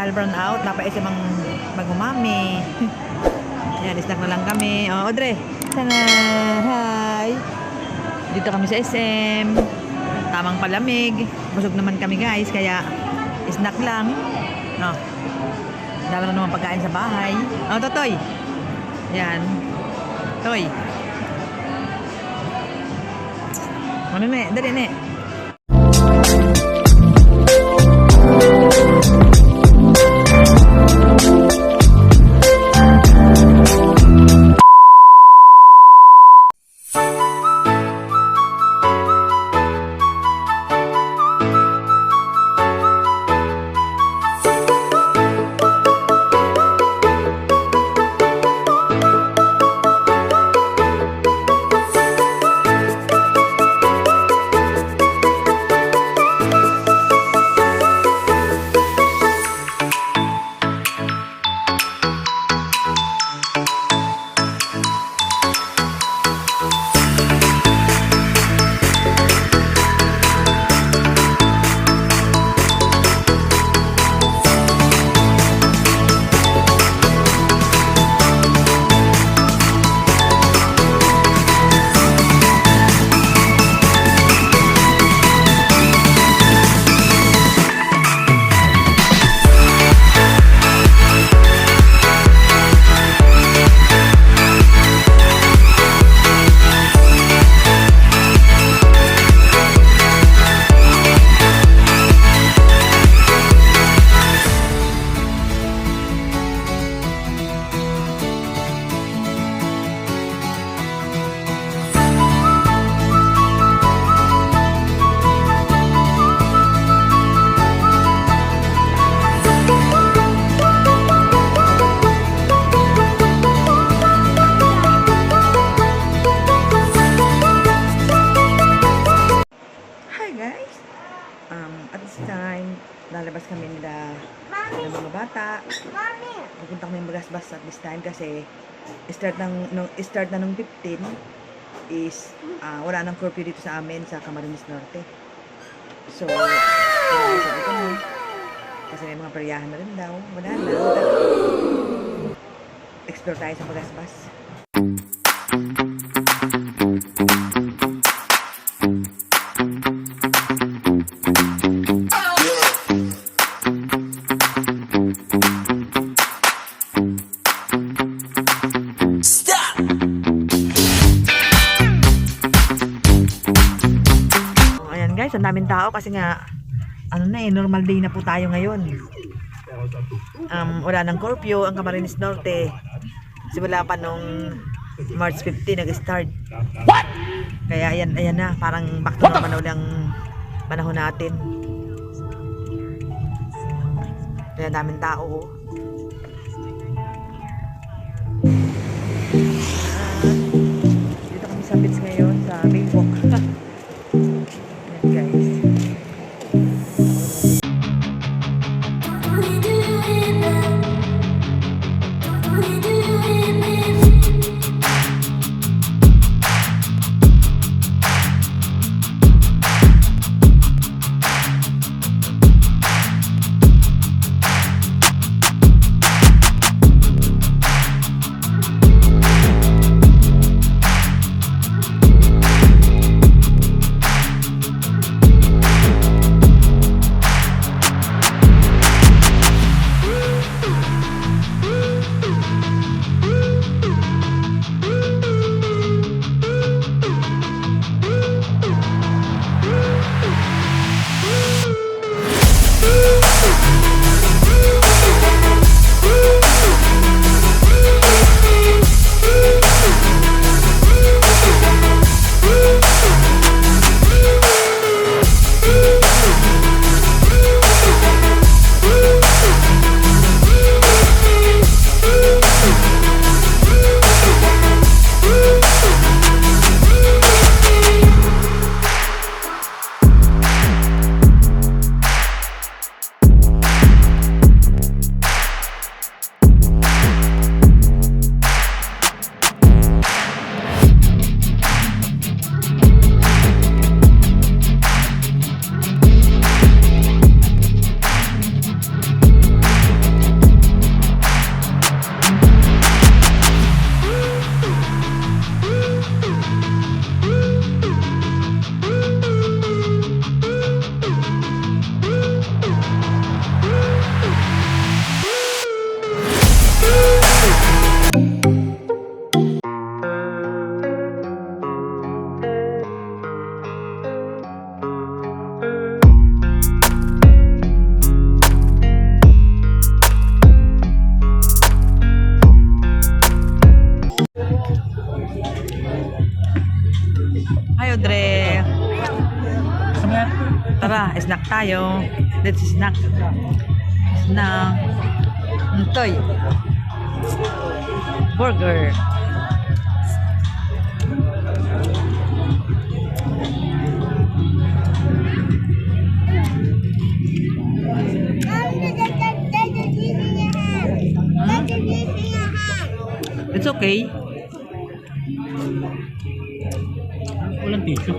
dahil brown out, napaisip ang mag-umami. Yan, snack na lang kami. Oh, Audrey, sana, hi! Dito kami sa SM. Tamang palamig. Busog naman kami guys, kaya snack lang. No. Dami na naman pagkain sa bahay. Oh, Totoy! Yan. Toy. Ano ne? Dali ne. Lalabas kami nila ng mga bata. Pupunta kami magasbas at this time kasi start na nung 15 is wala nang curfew dito sa amin sa Camarines Norte. So, sabi ko na kasi may mga peryahan na rin daw. Wala na. Explore tayo sa magasbas. Guys, ang daming tao kasi nga normal day na po tayo ngayon. Wala nang curfew ang Camarines Norte. Simula pa nung March 15 nag-start. What? Kaya ayan na, parang back to normal na ulit ang panahon natin. Kaya daming tao. Dito kami sa beach ngayon, sa Maywalk. Snack tayo. Let's snack. Snack. Toy. Burger. It's okay. Walang tissue.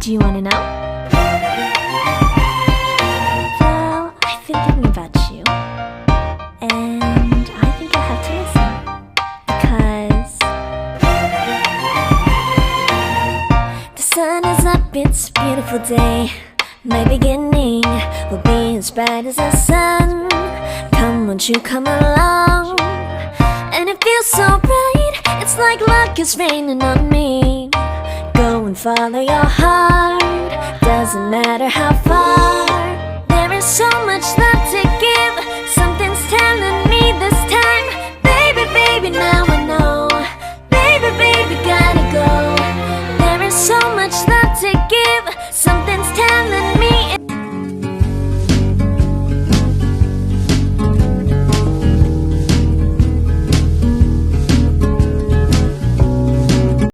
Do you want to know? Well, I've been thinking about you, and I think you'll have to listen, because the sun is up, it's a beautiful day. My beginning will be as bright as the sun. Come, won't you come along? And it feels so bright, it's like luck is raining on me. Go and follow your heart, doesn't matter how far. There is so much that's